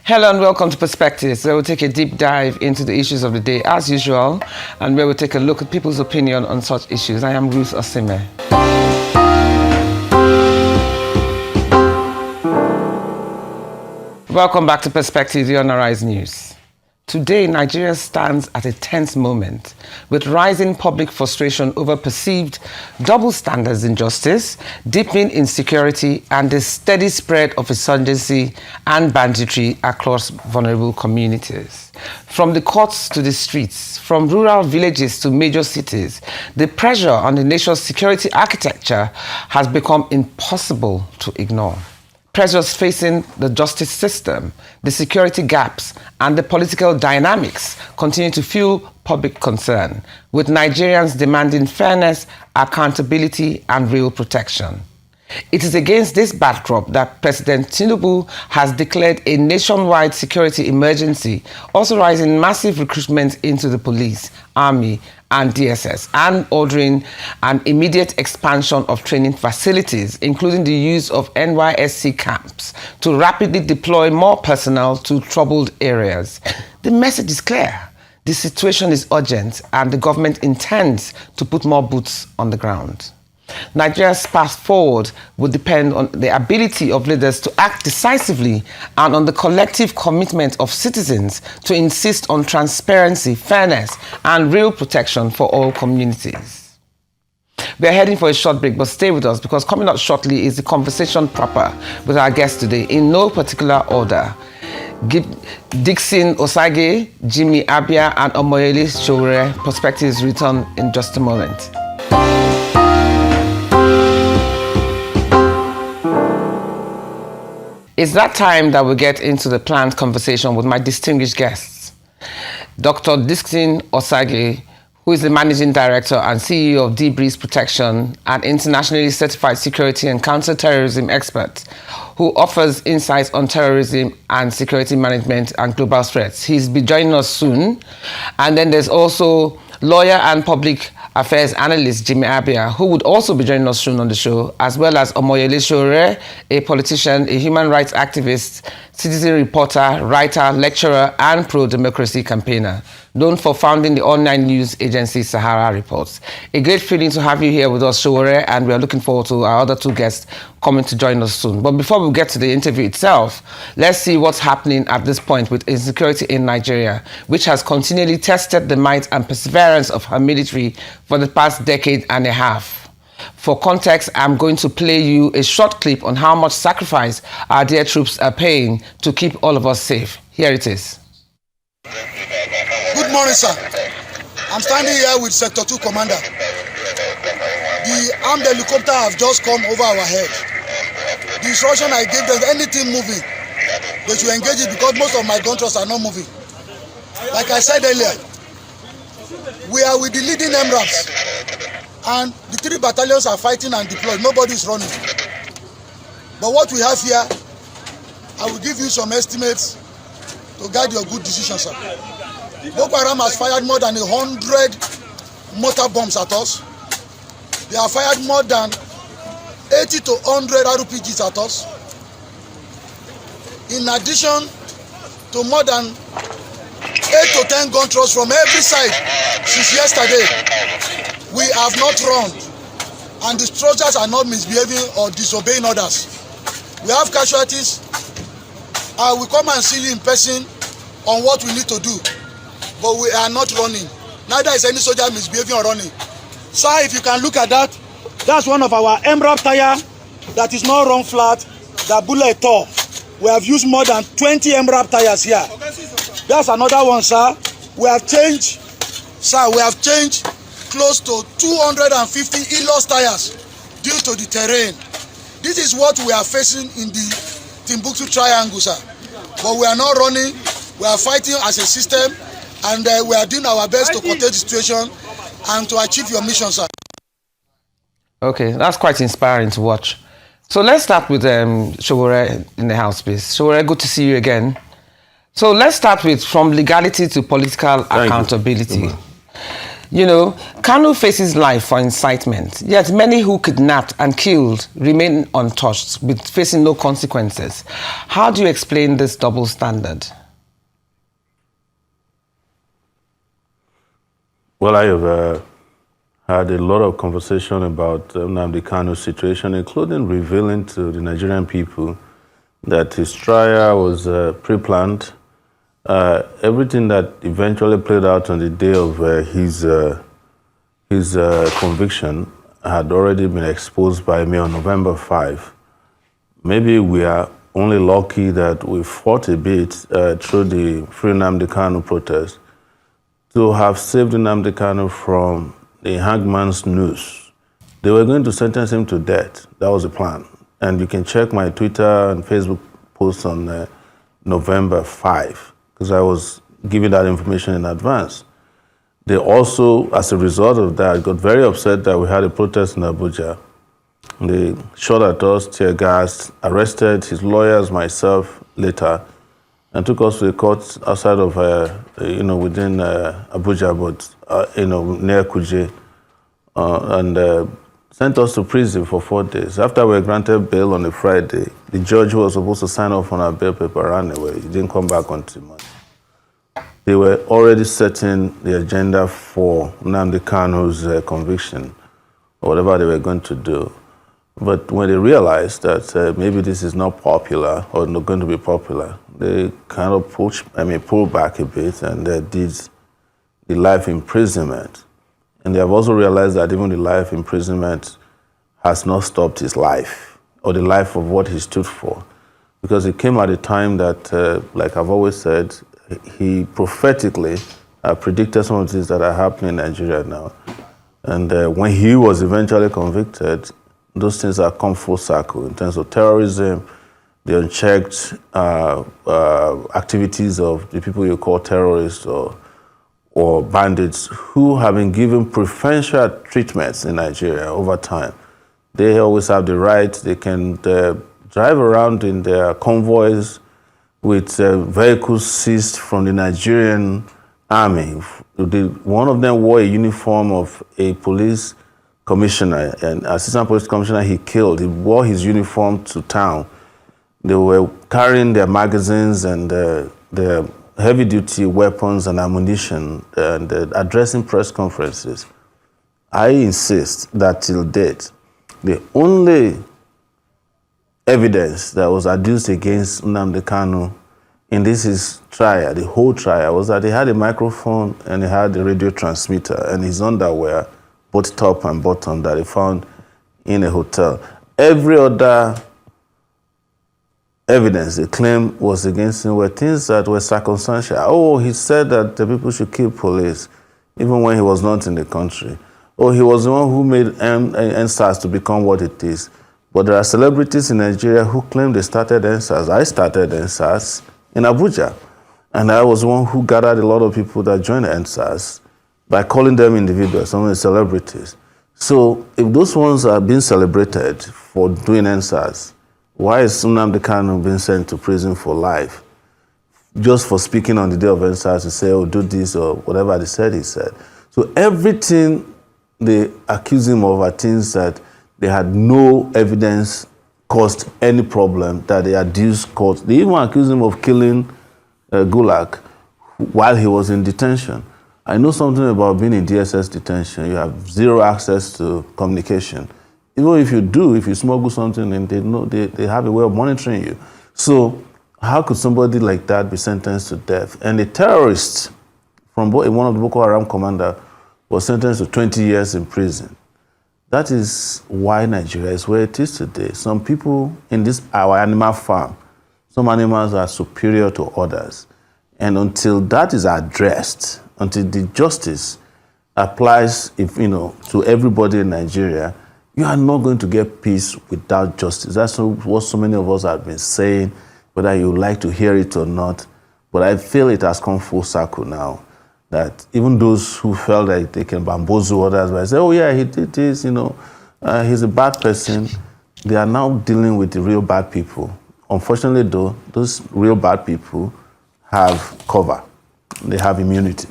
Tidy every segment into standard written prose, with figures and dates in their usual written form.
Hello and welcome to Perspectives, where we'll take a deep dive into the issues of the day as usual, and where we'll take a look at people's opinion on such issues. I am Ruth Osime. Welcome back to Perspectives, the Honorized News. Today, Nigeria stands at a tense moment, with rising public frustration over perceived double standards in justice, deepening insecurity, and the steady spread of insurgency and banditry across vulnerable communities. From the courts to the streets, from rural villages to major cities, the pressure on the nation's security architecture has become impossible to ignore. Pressures facing the justice system, the security gaps, and the political dynamics continue to fuel public concern, with Nigerians demanding fairness, accountability, and real protection. It is against this backdrop that President Tinubu has declared a nationwide security emergency, authorizing massive recruitment into the police, army, and DSS, and ordering an immediate expansion of training facilities, including the use of NYSC camps, to rapidly deploy more personnel to troubled areas. The message is clear. The situation is urgent, and the government intends to put more boots on the ground. Nigeria's path forward will depend on the ability of leaders to act decisively and on the collective commitment of citizens to insist on transparency, fairness, and real protection for all communities. We are heading for a short break, but stay with us because coming up shortly is the conversation proper with our guest today in no particular order. Dickson Osajie, Jimmy Abia, and Omoyele Sowore. Perspectives return in just a moment. It's that time that we get into the planned conversation with my distinguished guests. Dr. Dickson Osajie, who is the Managing Director and CEO of Breeze Protection, an internationally certified security and counter-terrorism expert who offers insights on terrorism and security management and global threats. He'll be joining us soon. And then there's also lawyer and public affairs analyst Jimmy Abia, who would also be joining us soon on the show, as well as Omoyele Sowore, a politician, a human rights activist, citizen reporter, writer, lecturer, and pro-democracy campaigner, known for founding the online news agency Sahara Reports. A great feeling to have you here with us, Sowore, and we are looking forward to our other two guests coming to join us soon. But before we get to the interview itself, let's see what's happening at this point with insecurity in Nigeria, which has continually tested the might and perseverance of her military for the past decade and a half. For context, I'm going to play you a short clip on how much sacrifice our dear troops are paying to keep all of us safe. Here it is. Good morning, sir. I'm standing here with Sector 2 Commander. The armed helicopter have just come over our head. The instruction I gave them, anything moving, they should engage it because most of my gun trucks are not moving. Like I said earlier, we are with the leading MRAPs, and the 3 battalions are fighting and deployed. Nobody is running. But what we have here, I will give you some estimates to guide your good decision, sir. Boko Haram has fired more than 100 mortar bombs at us. They have fired more than 80 to 100 RPGs at us. In addition to more than 8 to 10 gun throws from every side since yesterday, we have not run, and the soldiers are not misbehaving or disobeying orders. We have casualties. I will come and see you in person on what we need to do, but we are not running. Neither is any soldier misbehaving or running. Sir, if you can look at that, that's one of our MRAP tire that is not run flat, that bullet tore. We have used more than 20 MRAP tires here. That's another one, sir. We have changed close to 250 ELOS tires due to the terrain. This is what we are facing in the Timbuktu Triangle, sir. But we are not running. We are fighting as a system, and we are doing our best to contain the situation and to achieve your mission, sir. Okay, that's quite inspiring to watch. So let's start with Sowore in the house, please. Sowore, good to see you again. So let's start with from legality to political accountability. You know, Kanu faces life for incitement, yet many who kidnapped and killed remain untouched, with facing no consequences. How do you explain this double standard? Well, I have had a lot of conversation about Nnamdi Kanu's situation, including revealing to the Nigerian people that his trial was pre-planned. Everything that eventually played out on the day of his conviction had already been exposed by me on November 5. Maybe we are only lucky that we fought a bit through the Free Nnamdi Kanu protest to have saved Nnamdi Kanu from the hangman's noose. They were going to sentence him to death. That was the plan. And you can check my Twitter and Facebook posts on November 5, because I was giving that information in advance. They also, as a result of that, got very upset that we had a protest in Abuja. They shot at us, tear gas, arrested his lawyers, myself, later, and took us to the court outside of, within Abuja, but, near Kuje, and sent us to prison for 4 days. After we were granted bail on a Friday, the judge who was supposed to sign off on our bail paper ran away. He didn't come back until Monday. They were already setting the agenda for Nnamdi Kanu's conviction, or whatever they were going to do. But when they realized that maybe this is not popular or not going to be popular, they kind of pulled back a bit and did the life imprisonment. And they have also realized that even the life imprisonment has not stopped his life or the life of what he stood for. Because it came at a time that, like I've always said, he prophetically predicted some of the things that are happening in Nigeria now. And when he was eventually convicted, those things have come full circle in terms of terrorism, the unchecked activities of the people you call terrorists or bandits who have been given preferential treatments in Nigeria over time. They always have the right, they can drive around in their convoys with vehicles seized from the Nigerian army. One of them wore a uniform of a police commissioner, an assistant police commissioner he killed. He wore his uniform to town. They were carrying their magazines and their heavy-duty weapons and ammunition and addressing press conferences. I insist that till date, the only evidence that was adduced against Nnamdi Kanu in his trial, the whole trial, was that he had a microphone and he had a radio transmitter and his underwear, both top and bottom, that he found in a hotel. Every other evidence they claim was against him were things that were circumstantial. Oh, he said that the people should kill police, even when he was not in the country. Oh, he was the one who made NSAS to become what it is. But there are celebrities in Nigeria who claim they started NSAS. I started NSAS in Abuja. And I was the one who gathered a lot of people that joined NSAS by calling them individuals, some of the celebrities. So if those ones are being celebrated for doing NSAS, why is Nnamdi Kanu being sent to prison for life? Just for speaking on the day of NSAS to say, oh, do this or whatever they said he said. So everything they accuse him of are things that they had no evidence caused any problem that they adduced caused. They even accused him of killing Gulag while he was in detention. I know something about being in DSS detention. You have zero access to communication. Even if you smuggle something, and they have a way of monitoring you. So how could somebody like that be sentenced to death? And a terrorist from one of the Boko Haram commander was sentenced to 20 years in prison. That is why Nigeria is where it is today. Some people in our animal farm, some animals are superior to others. And until that is addressed, until the justice applies to everybody in Nigeria, you are not going to get peace without justice. That's what so many of us have been saying, whether you like to hear it or not. But I feel it has come full circle now, that even those who felt like they can bamboozle others by saying, oh yeah, he did this, he's a bad person, they are now dealing with the real bad people. Unfortunately though, those real bad people have cover. They have immunity.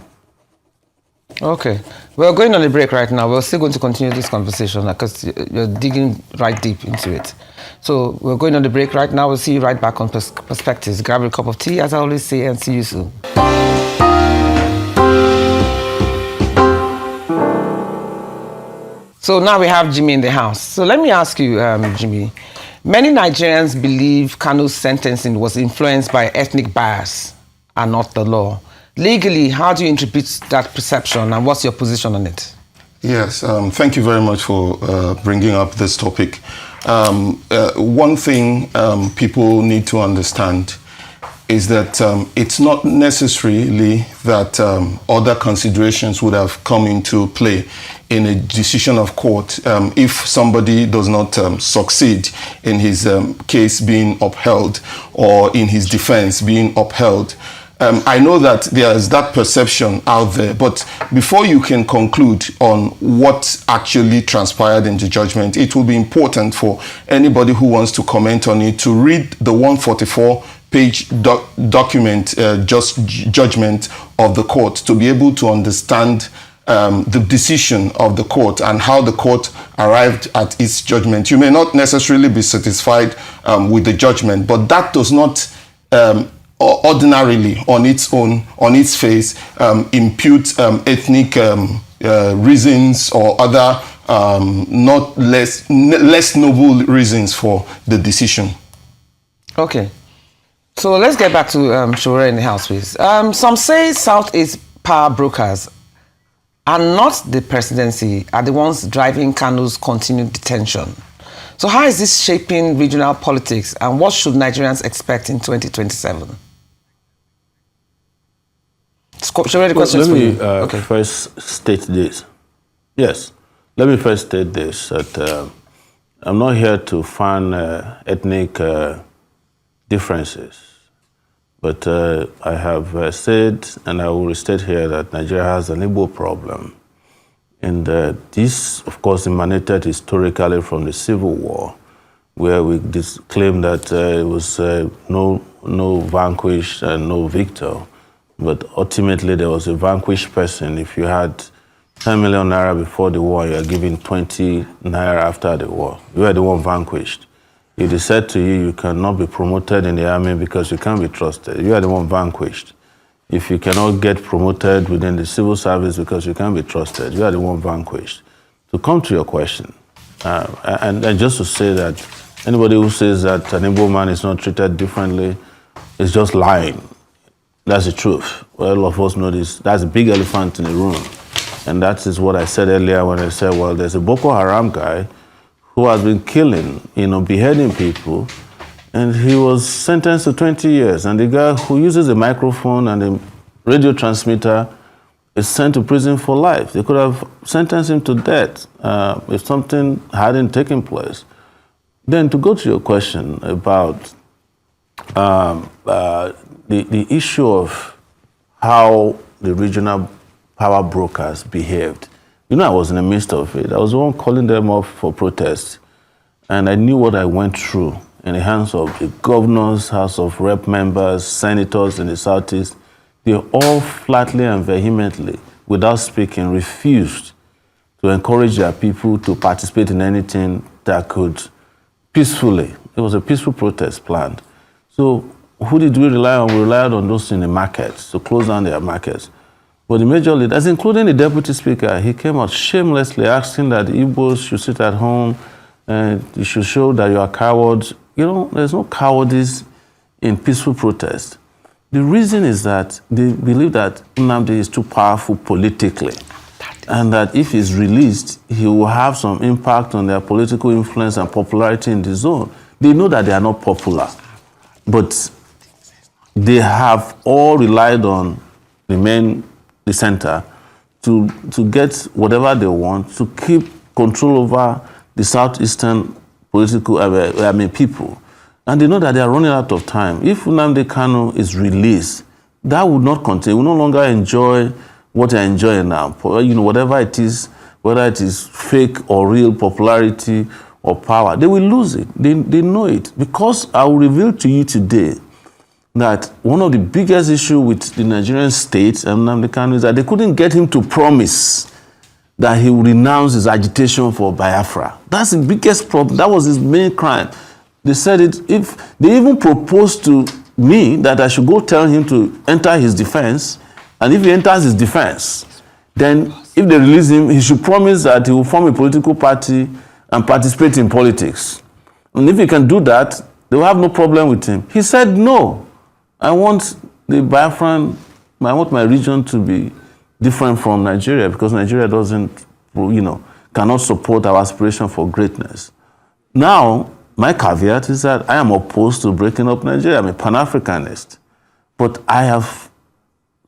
Okay. We're going on a break right now. We're still going to continue this conversation because you're digging right deep into it. So we're going on the break right now. We'll see you right back on Perspectives. Grab a cup of tea, as I always say, and see you soon. So now we have Jimmy in the house. So let me ask you, Jimmy, many Nigerians believe Kanu's sentencing was influenced by ethnic bias and not the law. Legally, how do you interpret that perception and what's your position on it? Yes, thank you very much for bringing up this topic. One thing people need to understand is that it's not necessarily that other considerations would have come into play in a decision of court if somebody does not succeed in his case being upheld or in his defense being upheld. I know that there's that perception out there, but before you can conclude on what actually transpired in the judgment, it will be important for anybody who wants to comment on it to read the 144-page document, judgment of the court, to be able to understand the decision of the court and how the court arrived at its judgment. You may not necessarily be satisfied with the judgment, but that does not ordinarily on its own, on its face, impute ethnic reasons or other not less noble reasons for the decision. Okay. So let's get back to Sowore in the house, please. Some say Southeast power brokers and not the presidency are the ones driving Kanu's continued detention. So how is this shaping regional politics and what should Nigerians expect in 2027? Sowore, the question is for you. Let me first state this. Yes, let me first state this, that I'm not here to fan ethnic differences. But I have said, and I will restate here, that Nigeria has an Igbo problem. And this, of course, emanated historically from the Civil War, where we claimed that it was no vanquished and no victor. But ultimately, there was a vanquished person. If you had 10 million naira before the war, you are giving 20 naira after the war. You are the one vanquished. It is said to you, you cannot be promoted in the army because you can't be trusted. You are the one vanquished. If you cannot get promoted within the civil service because you can't be trusted, you are the one vanquished. To come to your question, and just to say that anybody who says that an Igbo man is not treated differently is just lying. That's the truth. Well, all of us know this. That's a big elephant in the room. And that is what I said earlier when I said, well, there's a Boko Haram guy who has been killing, beheading people, and he was sentenced to 20 years. And the guy who uses a microphone and a radio transmitter is sent to prison for life. They could have sentenced him to death if something hadn't taken place. Then to go to your question about the issue of how the regional power brokers behaved. I was in the midst of it. I was the one calling them up for protests. And I knew what I went through in the hands of the governors, House of Rep members, senators in the Southeast. They all flatly and vehemently, without speaking, refused to encourage their people to participate in anything that could peacefully. It was a peaceful protest planned. So who did we rely on? We relied on those in the markets to close down their markets. But the major leaders, including the deputy speaker, he came out shamelessly asking that the Igbos should sit at home and you should show that you are cowards. There's no cowardice in peaceful protest. The reason is that they believe that Nnamdi is too powerful politically, and that if he's released, he will have some impact on their political influence and popularity in the zone. They know that they are not popular, but they have all relied on the center to get whatever they want, to keep control over the southeastern political people. And they know that they are running out of time. If Nnamdi Kanu is released, that would not continue. We will no longer enjoy what they are enjoying now. Whatever it is, whether it is fake or real popularity or power, they will lose it. They know it. Because I will reveal to you today that one of the biggest issues with the Nigerian state and Nnamdi Kanu is that they couldn't get him to promise that he would renounce his agitation for Biafra. That's the biggest problem. That was his main crime. They said it, if they even proposed to me that I should go tell him to enter his defense, and if he enters his defense, then if they release him, he should promise that he will form a political party and participate in politics. And if he can do that, they will have no problem with him. He said, no, I want the Biafran, I want my region to be different from Nigeria because Nigeria doesn't, cannot support our aspiration for greatness. Now, my caveat is that I am opposed to breaking up Nigeria. I'm a Pan-Africanist. But I have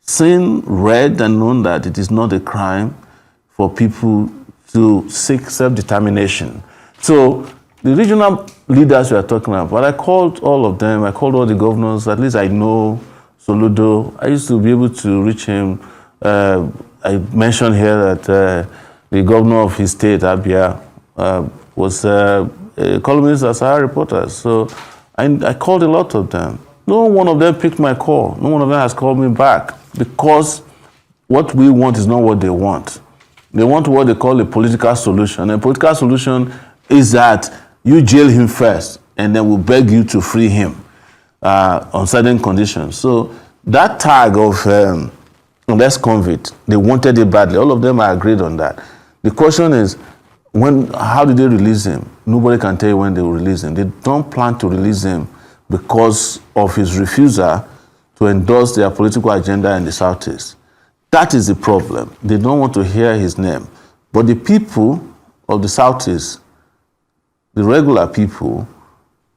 seen, read, and known that it is not a crime for people to seek self-determination. So the regional leaders we are talking about, I called all of them, I called all the governors, at least I know Soludo. I used to be able to reach him. I mentioned here that the governor of his state, Abia, was a columnist at Sahara Reporters. So I called a lot of them. No one of them picked my call. No one of them has called me back because what we want is not what they want. They want what they call a political solution. A political solution is that you jail him first and then we'll beg you to free him on certain conditions. So that tag of less convict, they wanted it badly. All of them are agreed on that. The question is, how did they release him? Nobody can tell you when they will release him. They don't plan to release him because of his refusal to endorse their political agenda in the Southeast. That is the problem. They don't want to hear his name. But the people of the Southeast, the regular people,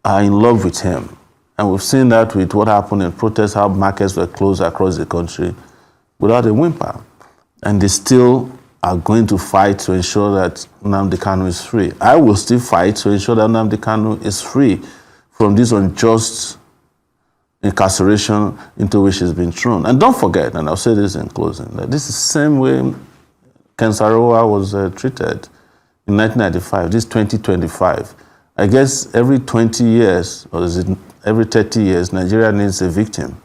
are in love with him. And we've seen that with what happened in protests, how markets were closed across the country without a whimper. And they still are going to fight to ensure that Nnamdi Kanu is free. I will still fight to ensure that Nnamdi Kanu is free from this unjust incarceration into which he's been thrown. And don't forget, and I'll say this in closing, that this is the same way Ken Saro-Wiwa was treated in 1995, this 2025. I guess every 20 years, or is it every 30 years, Nigeria needs a victim,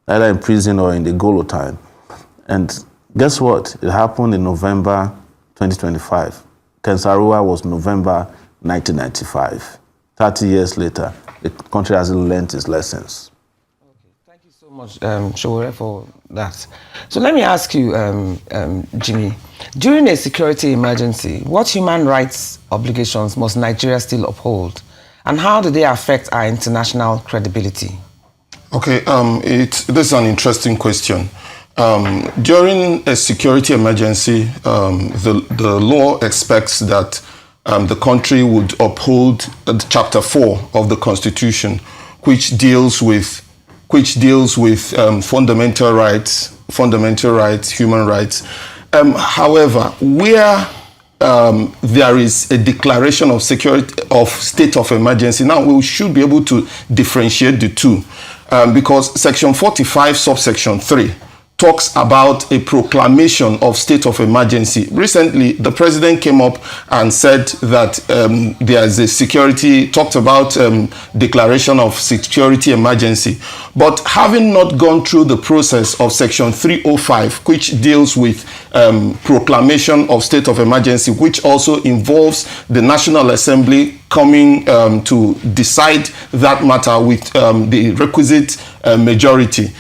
either in prison or in the Golo time. And guess what? It happened in November 2025. Ken Saro-Wiwa was November 1995. 30 years later, the country hasn't learned its lessons. Okay. Thank you so much, Sowore, for that. So let me ask you, Jimmy, during a security emergency, what human rights obligations must Nigeria still uphold? And how do they affect our international credibility? Okay, this is an interesting question. During a security emergency, the law expects that the country would uphold Chapter 4 of the Constitution, which deals with fundamental rights, human rights. However, where there is a declaration of state of emergency, now we should be able to differentiate the two, because Section 45, subsection 3. Talks about a proclamation of state of emergency. Recently, the president came up and said that there is a talked about declaration of security emergency. But having not gone through the process of Section 305, which deals with proclamation of state of emergency, which also involves the National Assembly coming to decide that matter with the requisite majority,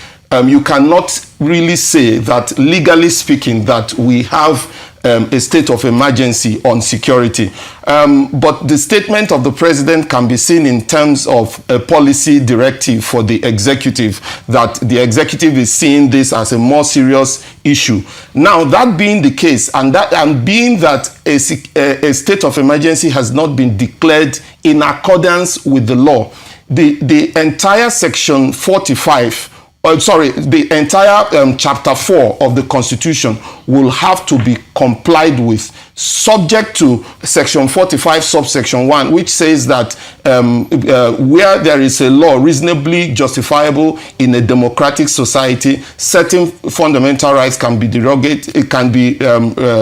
you cannot really say that, legally speaking, that we have a state of emergency on security. But the statement of the president can be seen in terms of a policy directive for the executive, that the executive is seeing this as a more serious issue. Now, that being the case, and being that a state of emergency has not been declared in accordance with the law, the entire Section 45, the entire Chapter 4 of the Constitution will have to be complied with, subject to Section 45, subsection 1, which says that where there is a law reasonably justifiable in a democratic society, certain fundamental rights can be derogated, it can be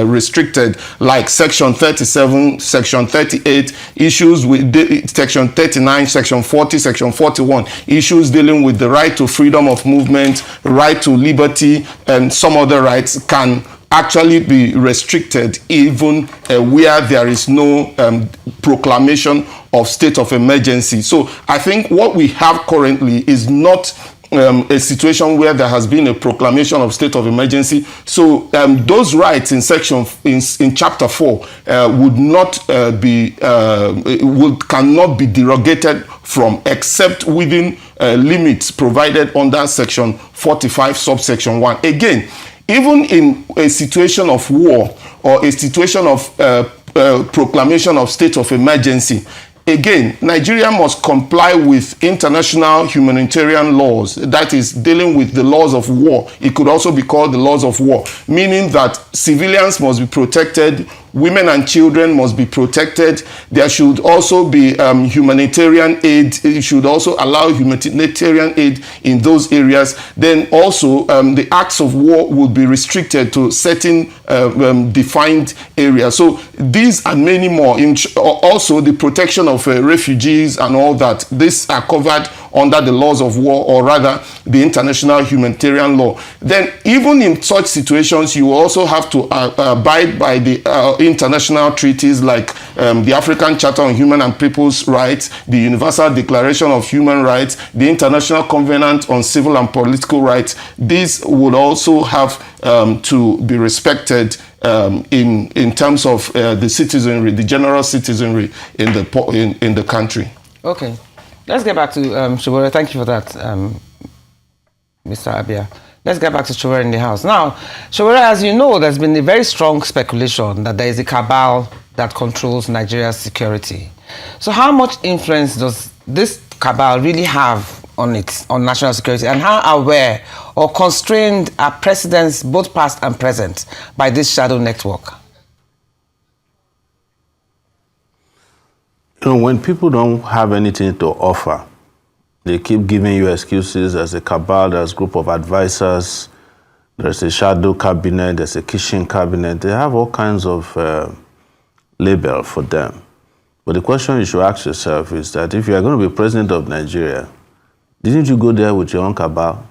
restricted, like Section 37, Section 38, issues with Section 39, Section 40, Section 41, issues dealing with the right to freedom of movement, right to liberty, and some other rights can actually be restricted even where there is no proclamation of state of emergency. So I think what we have currently is not a situation where there has been a proclamation of state of emergency. So those rights in in chapter 4 would not cannot be derogated from, except within limits provided under Section 45, subsection 1. Again, even in a situation of war or a situation of proclamation of state of emergency, again, Nigeria must comply with international humanitarian laws, that is, dealing with the laws of war. It could also be called the laws of war, meaning that civilians must be protected, women and children must be protected. There should also be humanitarian aid. It should also allow humanitarian aid in those areas. Then also the acts of war would be restricted to certain defined areas. So these and many more. Also the protection of refugees and all that. These are covered under the laws of war, or rather the international humanitarian law. Then even in such situations, you also have to abide by the international treaties like the African Charter on Human and People's Rights, the Universal Declaration of Human Rights, the International Covenant on Civil and Political Rights. These would also have to be respected in terms of the citizenry, the general citizenry in the country. Okay. Let's get back to Sowore. Thank you for that, Mr. Abia. Let's get back to Sowore in the house. Now, Sowore, as you know, there's been a very strong speculation that there is a cabal that controls Nigeria's security. So how much influence does this cabal really have on national security, and how aware or constrained are presidents, both past and present, by this shadow network? You know, when people don't have anything to offer, they keep giving you excuses. There's a cabal, there's a group of advisors, there's a shadow cabinet, there's a kitchen cabinet. They have all kinds of label for them. But the question you should ask yourself is that if you are going to be president of Nigeria, didn't you go there with your own cabal?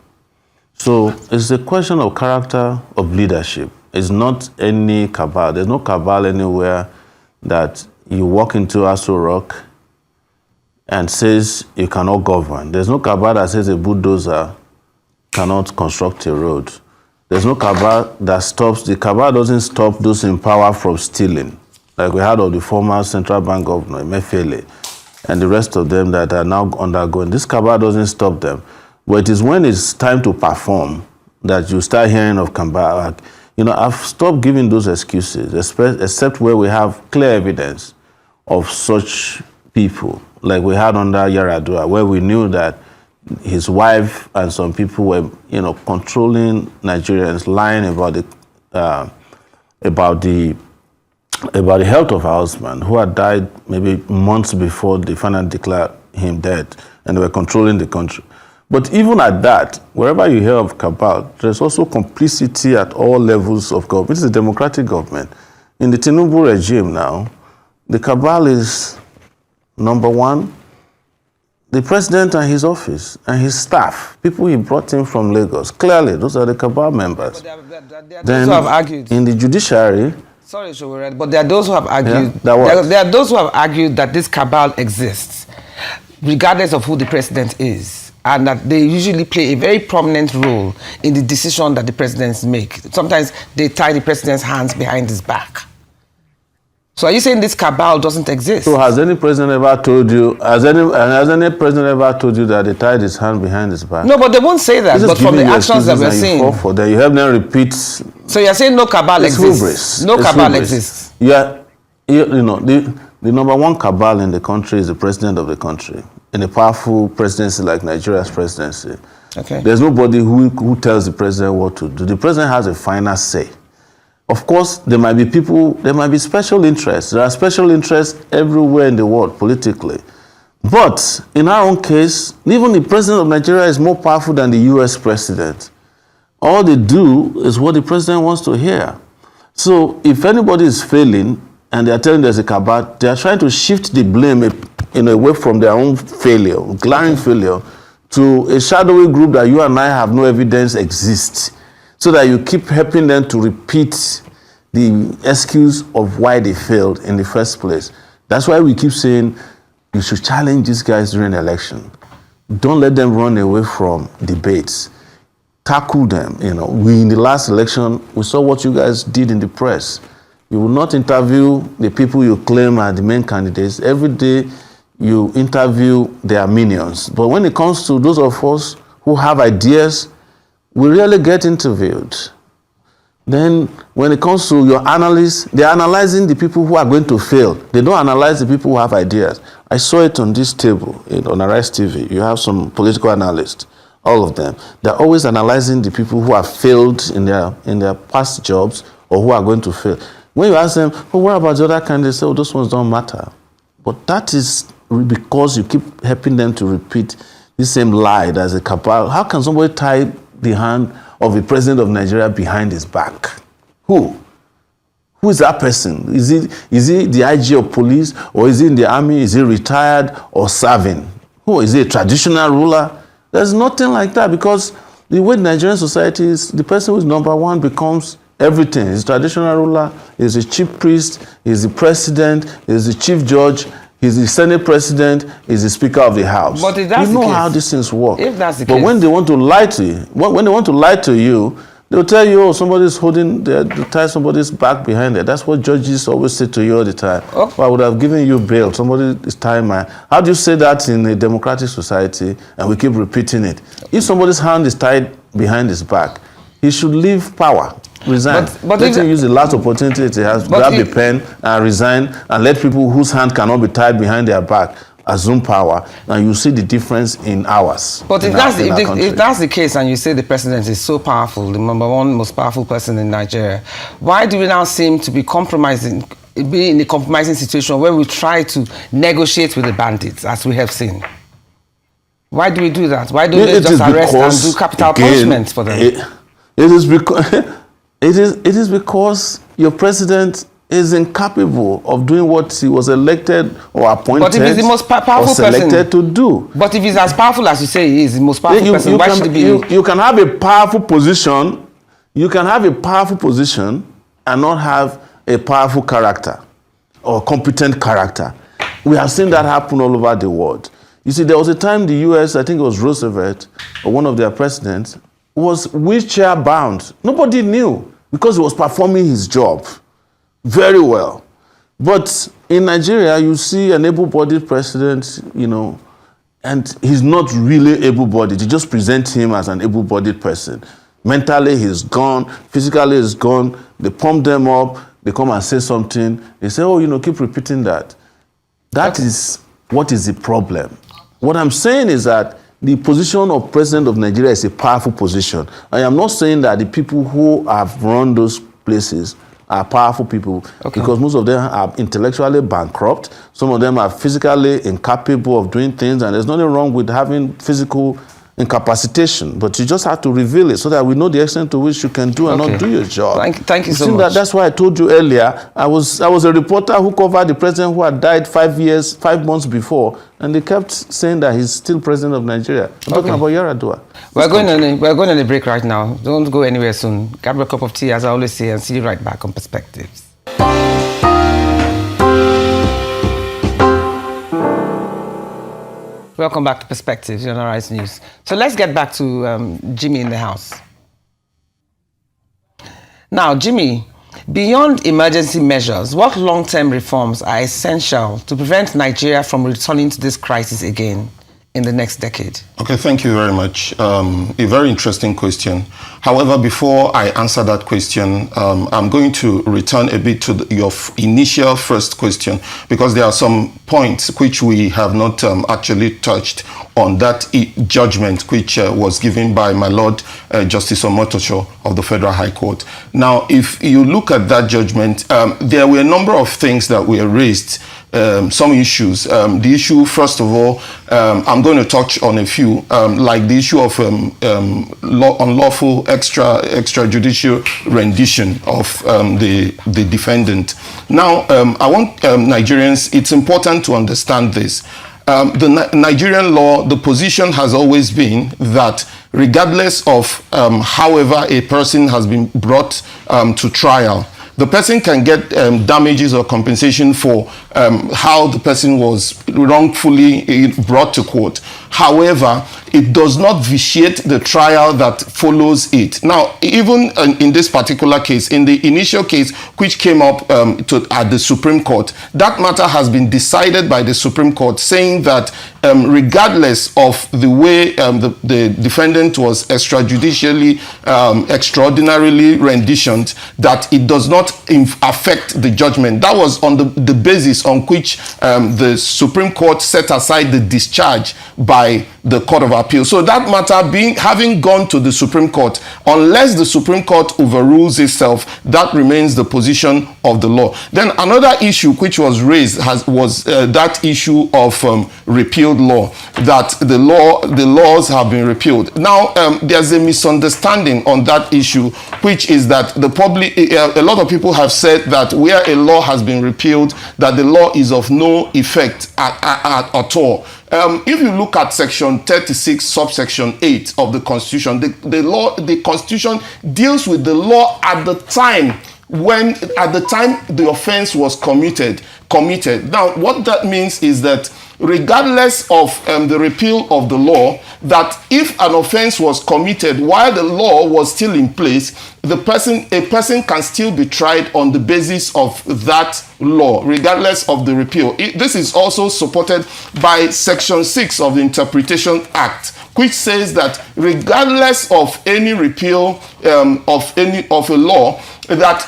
So it's a question of character, of leadership. It's not any cabal. There's no cabal anywhere that you walk into Aso Rock and says you cannot govern. There's no cabal that says a bulldozer cannot construct a road. There's no cabal that stops, the cabal doesn't stop those in power from stealing. Like we had of the former central bank governor, Emefiele, and the rest of them that are now undergoing. This cabal doesn't stop them. But it is when it's time to perform that you start hearing of cabal. Like, you know, I've stopped giving those excuses, except where we have clear evidence of such people, like we had under Yaradua, where we knew that his wife and some people were, you know, controlling Nigerians, lying about the health of our husband, who had died maybe months before they finally declared him dead, and they were controlling the country. But even at that, wherever you hear of cabal, there's also complicity at all levels of government. It's a democratic government. In the Tinubu regime now, the cabal is, number one, the president and his office and his staff, people he brought in from Lagos. Clearly, those are the cabal members. But there are Then, those who have argued. in the judiciary, Sorry, Sowore, but there are those who have argued. Yeah, there are those who have argued that this cabal exists, regardless of who the president is, and that they usually play a very prominent role in the decision that the presidents make. Sometimes they tie the president's hands behind his back. So are you saying this cabal doesn't exist? so has any president ever told you, has any president ever told you that they tied his hand behind his back? No, but they won't say that. But from the actions that we're seeing, you help them repeat. so you're saying no cabal exists? Hubris. No It's cabal hubris. exists. Yeah, you know, the number one cabal in the country is the president of the country. In a powerful presidency like Nigeria's presidency, Okay. there's nobody who tells the president what to do. The president has a final say. Of course, there might be people, there might be special interests. There are special interests everywhere in the world politically. But in our own case, even the president of Nigeria is more powerful than the US president. All they do is what the president wants to hear. So if anybody is failing and they are telling there's a cabal, they are trying to shift the blame away from their own failure, glaring failure, to a shadowy group that you and I have no evidence exists, so that you keep helping them to repeat the excuse of why they failed in the first place. That's why we keep saying you should challenge these guys during the election. Don't let them run away from debates. Tackle them. We in the last election, we saw what you guys did in the press. You will not interview the people you claim are the main candidates. Every day you interview their minions. But when it comes to those of us who have ideas, we rarely get interviewed. Then when it comes to your analysts, they're analyzing the people who are going to fail. They don't analyze the people who have ideas. I saw it on this table on Arise TV. You have some political analysts, all of them. They're always analyzing the people who have failed in their past jobs or who are going to fail. When you ask them, well, what about the other candidates? They say, those ones don't matter. But that is because you keep helping them to repeat the same lie as a cabal. How can somebody tie the hand of the president of Nigeria behind his back? Who? Who is that person? Is he the IG of police, or is he in the army? Is he retired or serving? Who? Is he a traditional ruler? There's nothing like that, because the way Nigerian society is, the person who is number one becomes everything. He's a traditional ruler, he's a chief priest, he's the president, he's the chief judge, he's the Senate president, he's the Speaker of the House. But if that's you know the case, how these things work. If that's the but case, when they want to lie to you, when they want to lie to you, they'll tell you, oh, somebody's holding, they tie somebody's back behind it. That's what judges always say to you all the time. Oh. Well, I would have given you bail. Somebody is tying my... How do you say that in a democratic society and we keep repeating it? If somebody's hand is tied behind his back, he should leave power. Resign. But let him use the last opportunity he has, grab the pen and resign, and let people whose hand cannot be tied behind their back assume power, and you see the difference in hours. But if that's the case, and you say the president is so powerful, the number one most powerful person in Nigeria, why do we now seem to be be in a compromising situation where we try to negotiate with the bandits, as we have seen? Why do we do that? Why don't they just arrest and do capital punishment for them? It is because your president is incapable of doing what he was elected or appointed, but if he's the most powerful or selected person to do. But if he's as powerful as you say he is, the most powerful person, why should he be? You can have a powerful position. You can have a powerful position and not have a powerful character or competent character. We have seen that happen all over the world. You see, there was a time the US, I think it was Roosevelt or one of their presidents, was wheelchair bound. Nobody knew because he was performing his job very well. But in Nigeria, you see an able-bodied president, and he's not really able-bodied. You just present him as an able-bodied person. Mentally, he's gone. Physically, he's gone. They pump them up. They come and say something. They say, oh, keep repeating that. That is what is the problem. What I'm saying is that the position of president of Nigeria is a powerful position. I am not saying that the people who have run those places are powerful people, because most of them are intellectually bankrupt. Some of them are physically incapable of doing things, and there's nothing wrong with having physical incapacitation, but you just have to reveal it so that we know the extent to which you can do and not do your job. Thank you so much. That's why I told you earlier, I was a reporter who covered the president who had died 5 months before, and they kept saying that he's still president of Nigeria. I'm talking about Yar'Adua. We're going on a break right now. Don't go anywhere soon. Grab a cup of tea, as I always say, and see you right back on Perspectives. Welcome back to Perspectives on Arise News. So let's get back to Jimmy in the house. Now, Jimmy, beyond emergency measures, what long-term reforms are essential to prevent Nigeria from returning to this crisis again in the next decade? Okay, thank you very much. A very interesting question. However, before I answer that question, I'm going to return a bit to your initial first question, because there are some points which we have not actually touched on that judgment which was given by my Lord Justice Omoyele of the Federal High Court. Now, if you look at that judgment, there were a number of things that were raised. Some issues. The issue, first of all, I'm going to touch on a few, like the issue of unlawful extrajudicial rendition of the defendant. Now, I want Nigerians, it's important to understand this. The Nigerian law, the position has always been that regardless of however a person has been brought to trial, the person can get damages or compensation for how the person was wrongfully brought to court. However, it does not vitiate the trial that follows it. Now, even in this particular case, in the initial case which came up at the Supreme Court, that matter has been decided by the Supreme Court, saying that regardless of the way the defendant was extrajudicially, extraordinarily renditioned, that it does not affect the judgment. That was on the basis on which the Supreme Court set aside the discharge by the Court of Appeal. So that matter having gone to the Supreme Court, unless the Supreme Court overrules itself, that remains the position of the law. Then another issue which was raised was that issue of repealed law, that the laws have been repealed. Now, there's a misunderstanding on that issue, which is that a lot of people have said that where a law has been repealed, that the law is of no effect at all. If you look at section 36 subsection 8 of the Constitution, the Constitution deals with the law at the time the offense was committed. Now, what that means is that regardless of the repeal of the law, that if an offense was committed while the law was still in place, a person can still be tried on the basis of that law, regardless of the repeal. This is also supported by Section 6 of the Interpretation Act, which says that regardless of any repeal of a law, that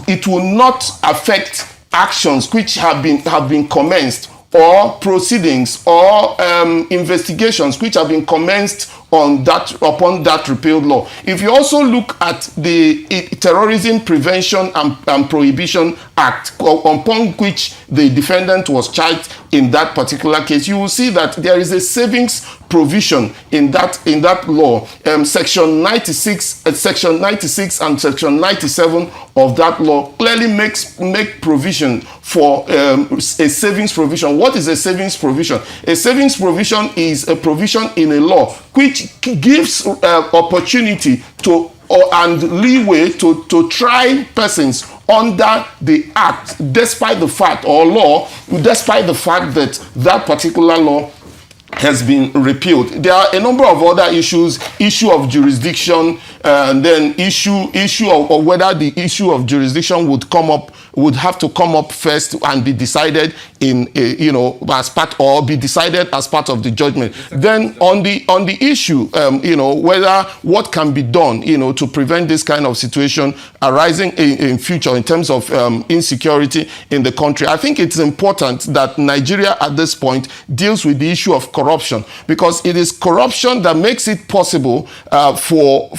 it will not affect actions which have been commenced, or proceedings or investigations which have been commenced upon that repealed law. If you also look at the Terrorism Prevention and Prohibition Act, upon which the defendant was charged in that particular case, you will see that there is a savings provision in that law. Section 96 and Section 97 of that law clearly make provision for a savings provision. What is a savings provision? A savings provision is a provision in a law which gives opportunity and leeway to try persons under the act, despite the fact that that particular law has been repealed. There are a number of other issues, issue of jurisdiction, and then issue of whether the issue of jurisdiction would have to come up first and be decided as part of the judgment. Then on the issue, whether what can be done, to prevent this kind of situation arising in future in terms of insecurity in the country. I think it's important that Nigeria at this point deals with the issue of corruption, because it is corruption that makes it possible for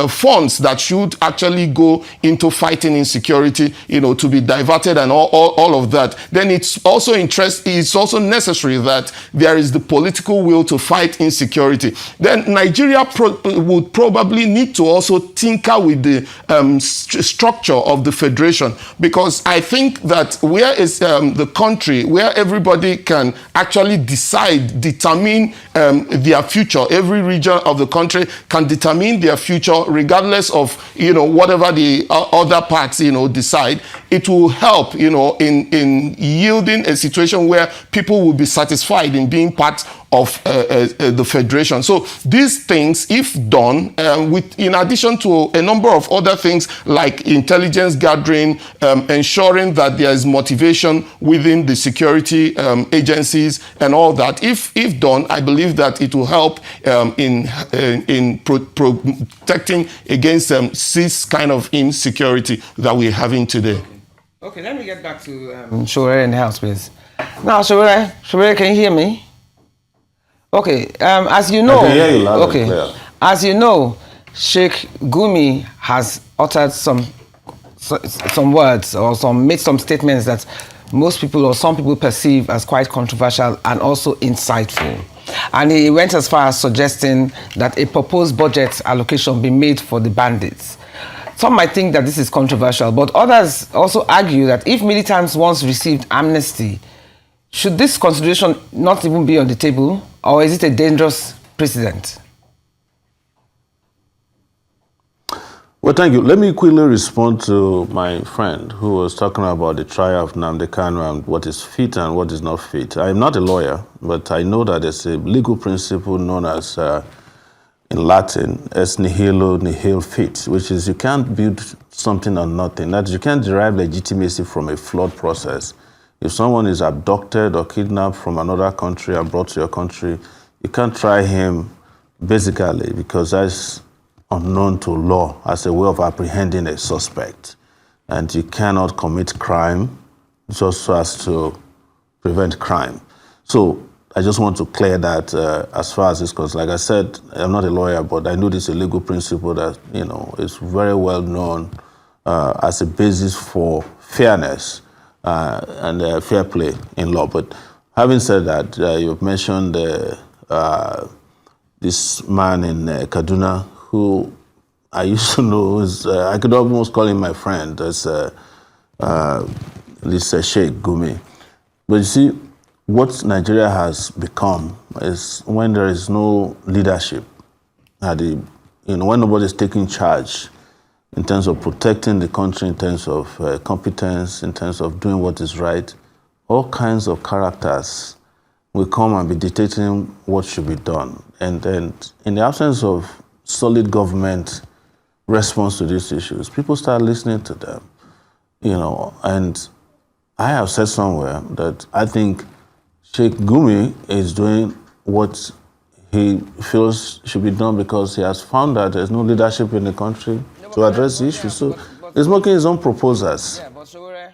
funds that should actually go into fighting insecurity, to be diverted and all of that. Then it's also necessary that there is the political will to fight insecurity. Then Nigeria would probably need to also tinker with the structure of the federation, because I think that where is the country where everybody can actually determine their future. Every region of the country can determine their future regardless of whatever the other parts decide. It will help in building a situation where people will be satisfied in being part of the federation. So these things, if done, in addition to a number of other things like intelligence gathering, ensuring that there is motivation within the security agencies and all that, if done, I believe that it will help in protecting against this kind of insecurity that we're having today. Okay, let me get back to Sowore in the house, please. Now, Sowore, can you hear me? Okay, as you know, I can hear you loud and clear. As you know, Sheikh Gumi has uttered some words or made some statements that most people or some people perceive as quite controversial and also insightful. And he went as far as suggesting that a proposed budget allocation be made for the bandits. Some might think that this is controversial, but others also argue that if militants once received amnesty, should this consideration not even be on the table, or is it a dangerous precedent? Well, thank you. Let me quickly respond to my friend who was talking about the trial of Nnamdi Kanu and what is fit and what is not fit. I'm not a lawyer, but I know that there's a legal principle known as, in Latin, es nihilo nihil fit, which is you can't build something on nothing. That you can't derive legitimacy from a flawed process. If someone is abducted or kidnapped from another country and brought to your country, you can't try him basically because that's unknown to law as a way of apprehending a suspect. And you cannot commit crime just so as to prevent crime. So I just want to clear that as far as this goes. Like I said, I'm not a lawyer, but I know this is a legal principle that, you know, is very well known as a basis for fairness and fair play in law. But having said that, you've mentioned this man in Kaduna who I used to know, I could almost call him my friend, as this Sheikh Gumi. But you see, what Nigeria has become is when there is no leadership, when nobody's taking charge in terms of protecting the country, in terms of competence, in terms of doing what is right, all kinds of characters will come and be dictating what should be done. And then in the absence of solid government response to these issues, people start listening to them, and I have said somewhere that I think Sheikh Gumi is doing what he feels should be done because he has found that there's no leadership in the country to address the issue. So he's making his own proposals. Yeah, but Sowore,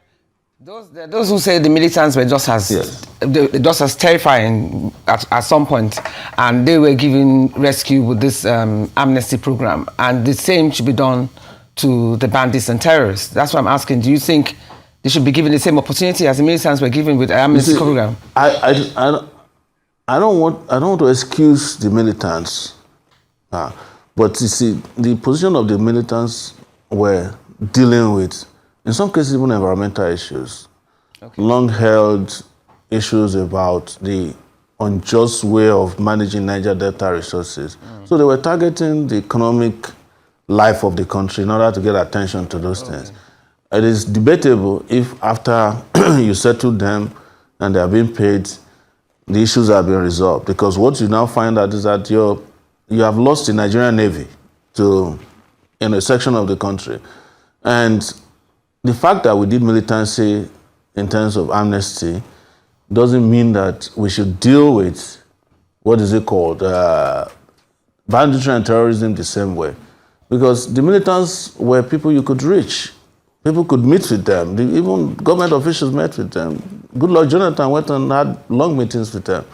those who say the militants were just as terrifying at some point, and they were given rescue with this amnesty program, and the same should be done to the bandits and terrorists. That's why I'm asking, do you think they should be given the same opportunity as the militants were given with the amnesty program? I don't want to excuse the militants, but you see, the position of the militants were dealing with, in some cases, even environmental issues, long-held issues about the unjust way of managing Niger Delta resources. So they were targeting the economic life of the country in order to get attention to those things. It is debatable if after you settle them and they are being paid, the issues have been resolved. Because what you now find out is that you have lost the Nigerian Navy to a section of the country. And the fact that we did militancy in terms of amnesty doesn't mean that we should deal with, what is it called, banditry and terrorism the same way. Because the militants were people you could reach. People could meet with them. Even government officials met with them. Goodluck Jonathan went and had long meetings with them.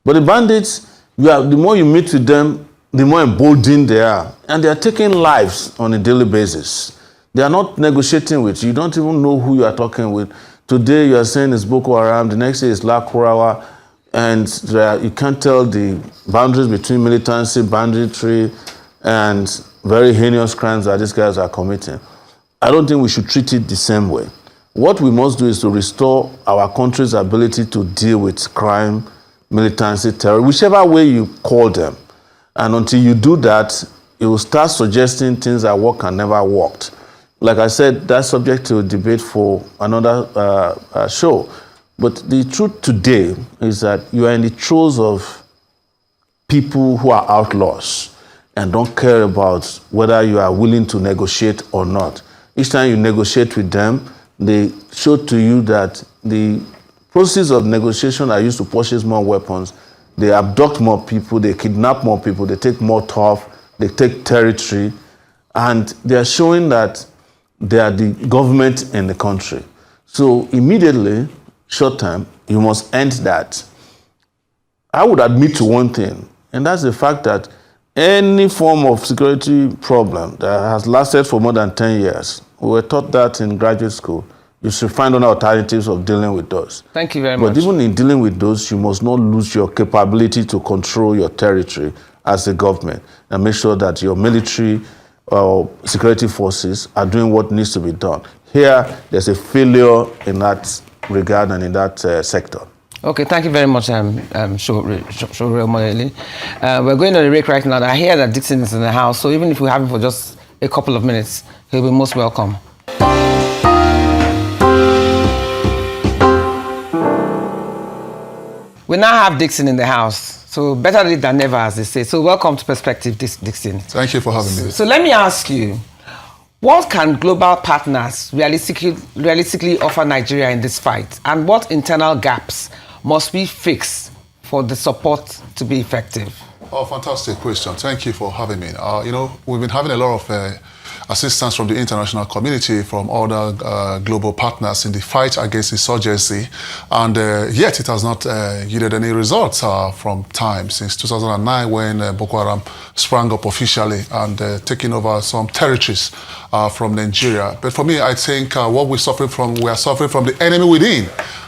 But the bandits, the more you meet with them, the more emboldened they are. And they are taking lives on a daily basis. They are not negotiating with you. You don't even know who you are talking with. Today you are saying it's Boko Haram, the next day it's Lakurawa, and you can't tell the boundaries between militancy, banditry, and very heinous crimes that these guys are committing. I don't think we should treat it the same way. What we must do is to restore our country's ability to deal with crime, militancy, terror, whichever way you call them. And until you do that, you will start suggesting things that work and never worked. Like I said, that's subject to debate for another show. But the truth today is that you are in the throes of people who are outlaws and don't care about whether you are willing to negotiate or not. Each time you negotiate with them, they show to you that the process of negotiation are used to purchase more weapons. They abduct more people, they kidnap more people, they take more turf, they take territory, and they are showing that they are the government in the country. So immediately, short term, you must end that. I would admit to one thing, and that's the fact that any form of security problem that has lasted for more than 10 years, we were taught that in graduate school, you should find other alternatives of dealing with those. Thank you very much. But even in dealing with those, you must not lose your capability to control your territory as a government and make sure that your military or security forces are doing what needs to be done. Here, there's a failure in that regard and in that sector. Okay, thank you very much, Sowore Omoyele. We're going on a break right now. I hear that Dickson is in the house, so even if we have him for just a couple of minutes, he'll be most welcome. We now have Dickson in the house, so better late than never, as they say. So welcome to Perspective, Dickson. Thank you for having me. So let me ask you, what can global partners realistically offer Nigeria in this fight? And what internal gaps must we fix for the support to be effective? Oh, fantastic question. Thank you for having me. We've been having a lot of assistance from the international community, from other global partners in the fight against insurgency, and yet it has not yielded any results from time since 2009 when Boko Haram sprang up officially and taking over some territories from Nigeria. But for me, I think what we are suffering from the enemy within.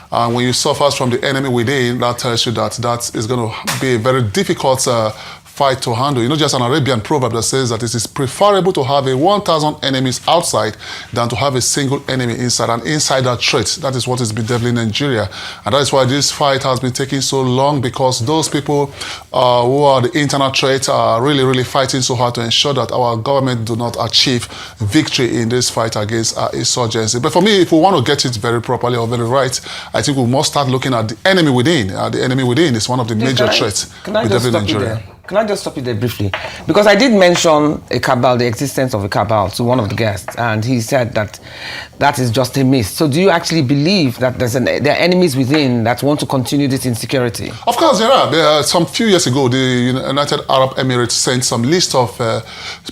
And when you suffer from the enemy within, that tells you that that is going to be a very difficult fight to handle. You know, just an Arabian proverb that says that it is preferable to have 1,000 enemies outside than to have a single enemy inside, an insider threat. That is what is bedeviling Nigeria. And that is why this fight has been taking so long, because those people who are the internal threat are really, really fighting so hard to ensure that our government do not achieve victory in this fight against insurgency. But for me, if we want to get it very properly or very right, I think we must start looking at the enemy within. The enemy within is one of the major threats bedeviling Nigeria. Can I just stop you there briefly? Because I did mention a cabal, the existence of a cabal, to one of the guests, and he said that that is just a myth. So do you actually believe that there are enemies within that want to continue this insecurity? Of course there are. Some few years ago, the United Arab Emirates sent some list of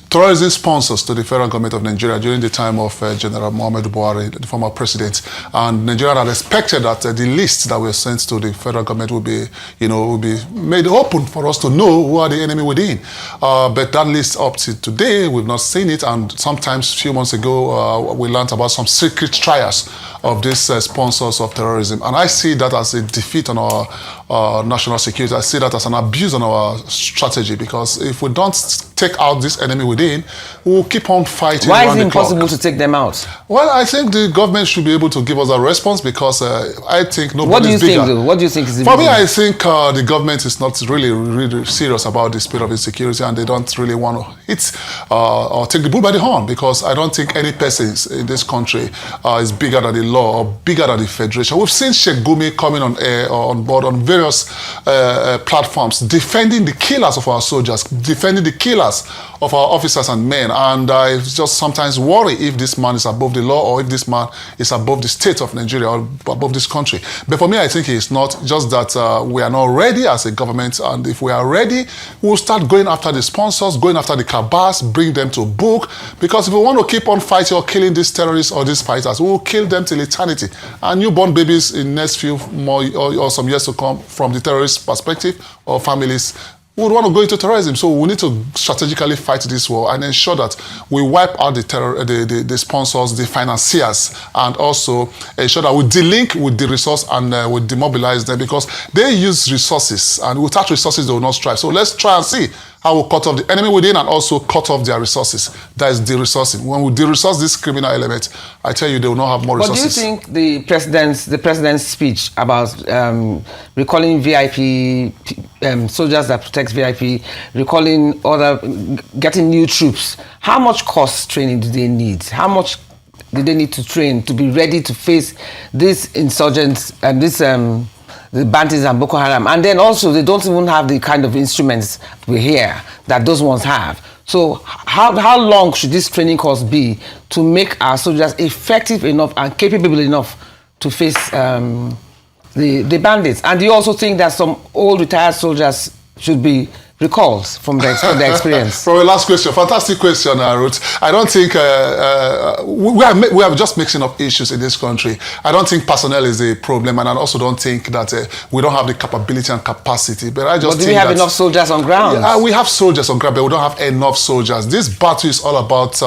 terrorism sponsors to the federal government of Nigeria during the time of General Muhammadu Buhari, the former president. And Nigeria had expected that the lists that were sent to the federal government would be made open for us to know who are the enemy within. But that list up to today, we've not seen it. And sometimes a few months ago, we learned about some secret trials of these sponsors of terrorism. And I see that as a defeat on our national security. I see that as an abuse on our strategy, because if we don't take out this enemy within, we'll keep on fighting. Why is it impossible to take them out? Well, I think the government should be able to give us a response, because I think nobody is bigger. What do you think, though? What do you think is the For me, I think the government is not really serious about the spirit of insecurity, and they don't really want to hit or take the bull by the horn, because I don't think any person in this country is bigger than the law or bigger than the federation. We've seen Sheikh Gumi coming on board on various platforms, defending the killers of our soldiers, defending the killers of our officers and men. And I just sometimes worry if this man is above the law, or if this man is above the state of Nigeria or above this country. But for me, I think it's not just that we are not ready as a government. And if we are ready, we'll start going after the sponsors, going after the cabals, bring them to book. Because if we want to keep on fighting or killing these terrorists or these fighters, we will kill them till eternity. And newborn babies in next few more or some years to come, from the terrorist perspective, or families would want to go into terrorism. So we need to strategically fight this war and ensure that we wipe out the sponsors, the financiers, and also ensure that we delink with the resource and we demobilize them, because they use resources, and without resources they will not strive. So let's try and see how we cut off the enemy within and also cut off their resources. That is de-resourcing. When we de-resource this criminal element, I tell you, they will not have more resources. But do you think the president's speech about recalling VIP soldiers that protect VIP, getting new troops, how much cost training do they need? How much did they need to train to be ready to face these insurgents and the bandits and Boko Haram? And then also, they don't even have the kind of instruments we hear that those ones have. So how long should this training course be to make our soldiers effective enough and capable enough to face the bandits? And do you also think that some old retired soldiers should be recalled from their experience? From the last question, fantastic question, Ruth. I don't think we are just mixing up issues in this country. I don't think personnel is a problem, and I also don't think that we don't have the capability and capacity. But I just do we have enough soldiers on ground? Yeah, we have soldiers on ground, but we don't have enough soldiers. This battle is all about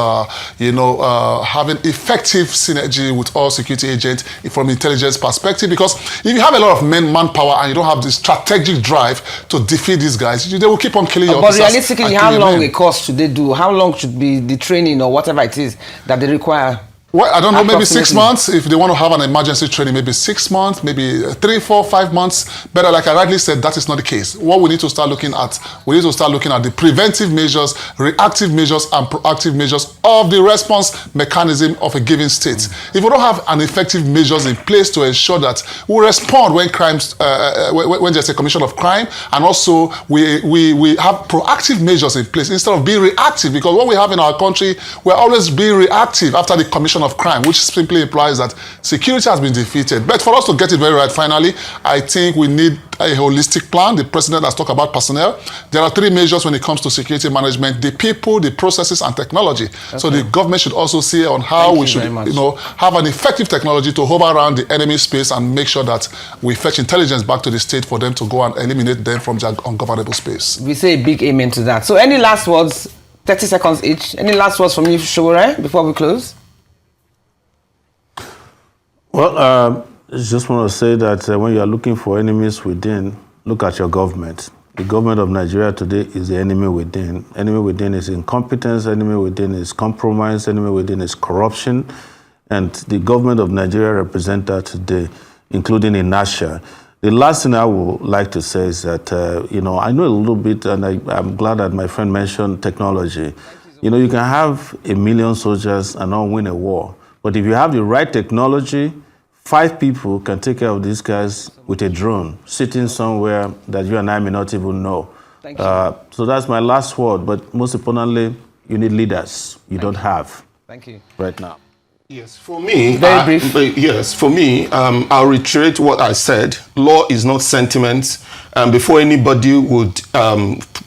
having effective synergy with all security agents from intelligence perspective. Because if you have a lot of manpower and you don't have the strategic drive to defeat these guys, they will keep on killing your officers. But realistically, how long a course should they do? How long should be the training or whatever it is that they require? Well, I don't know, maybe 6 months. If they want to have an emergency training, maybe 6 months, maybe 3, 4, 5 months. But like I rightly said, that is not the case. What we need to start looking at, the preventive measures, reactive measures, and proactive measures of the response mechanism of a given state. If we don't have an effective measures in place to ensure that we respond when crimes, when there's a commission of crime, and also we have proactive measures in place instead of being reactive, because what we have in our country, we're always being reactive after the commission of crime, which simply implies that security has been defeated. But for us to get it very right, finally, I think we need a holistic plan. The president has talked about personnel. There are 3 measures when it comes to security management: the people, the processes, and technology. Okay. So the government should also see on how we should, have an effective technology to hover around the enemy space and make sure that we fetch intelligence back to the state for them to go and eliminate them from their ungovernable space. We say a big amen to that. So any last words, 30 seconds each, any last words from you, Sowore, before we close? Well, I just want to say that when you are looking for enemies within, look at your government. The government of Nigeria today is the enemy within. Enemy within is incompetence, enemy within is compromise, enemy within is corruption. And the government of Nigeria represents that today, including inertia. The last thing I would like to say is that, I know a little bit, and I'm glad that my friend mentioned technology. You can have 1 million soldiers and not win a war. But if you have the right technology, 5 people can take care of these guys with a drone, sitting somewhere that you and I may not even know. Thank you. So that's my last word. But most importantly, you need leaders you don't have. Thank you. Right now. Yes, for me, very brief. I'll reiterate what I said. Law is not sentiment. Before anybody would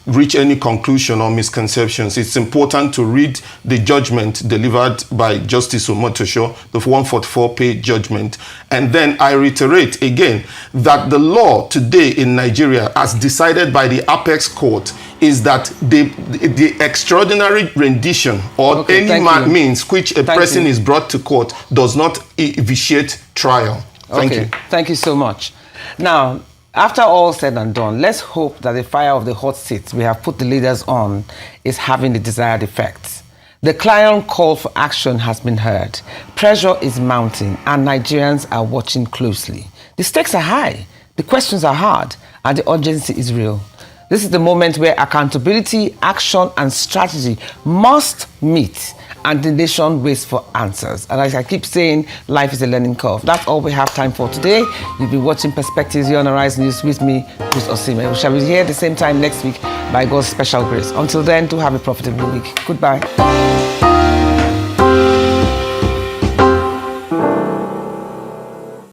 reach any conclusion or misconceptions, it's important to read the judgment delivered by Justice Omoyele, the 144-page judgment. And then I reiterate again that the law today in Nigeria, as decided by the Apex Court, is that the extraordinary rendition or any means which a person is brought to court does not vitiate trial. Thank you. Thank you so much. Now, after all said and done, let's hope that the fire of the hot seat we have put the leaders on is having the desired effect. The clarion call for action has been heard. Pressure is mounting, and Nigerians are watching closely. The stakes are high, the questions are hard, and the urgency is real. This is the moment where accountability, action, and strategy must meet, and the nation waits for answers. And as I keep saying, life is a learning curve. That's all we have time for today. You'll be watching Perspectives here on Arise News with me, Ruth Osime. We shall be here at the same time next week by God's special grace. Until then, do have a profitable week. Goodbye.